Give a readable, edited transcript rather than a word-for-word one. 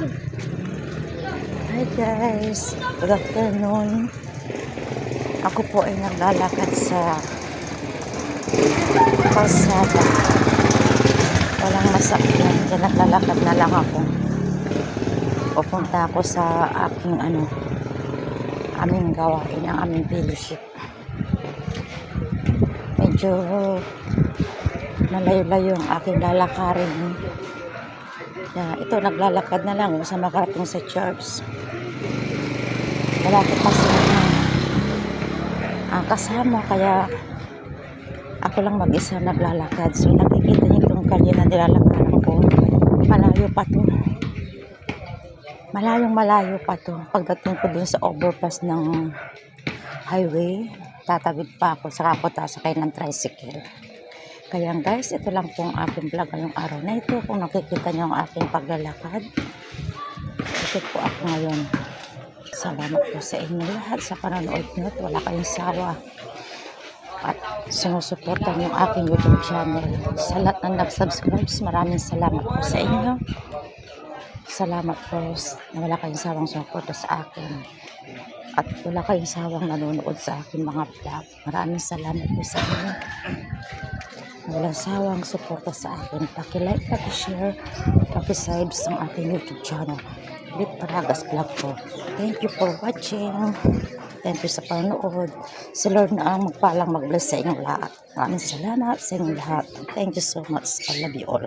Hi guys, good afternoon. Ako po ay naglalakad sa kalsada. Walang masakyan, kaya naglalakad na lang ako. Pupunta ako sa aming gawain, ang aming fellowship. Medyo malayo-layo ang aking lalakarin. Ito, naglalakad na lang sa makarating sa church. Wala ko kasi ang kasama, kaya ako lang mag-isa naglalakad. So nakikita niyo itong kalye na nilalakaran ko. Malayo pa to. Malayo pa to. Pagdating ko dun sa overpass ng highway, tatawid pa ako, saka ako sasakay ng tricycle. Kaya guys, ito lang pong aking vlog ngayong araw na ito. Kung nakikita niyo ang aking paglalakad, ito po ako ngayon. Salamat po sa inyo lahat sa panonood niyo at wala kayong sawa. At sinusuportan yung aking YouTube channel. Sa lahat ng nag-subscribe, maraming salamat po sa inyo. Salamat po na wala kayong sawang suporta sa akin. At wala kayong sawang nanonood sa aking mga vlog. Maraming salamat po sa inyo. Walang sawang suporta sa akin. Paki-like, paki-share, paki-subscribe sa aking YouTube channel. Ulit Paragas Vlog po. Thank you for watching. Thank you sa panonood. Si Lord na ang magpalang mag-bless sa inyong lahat. Maraming salamat sa inyong lahat. Thank you so much. I love you all.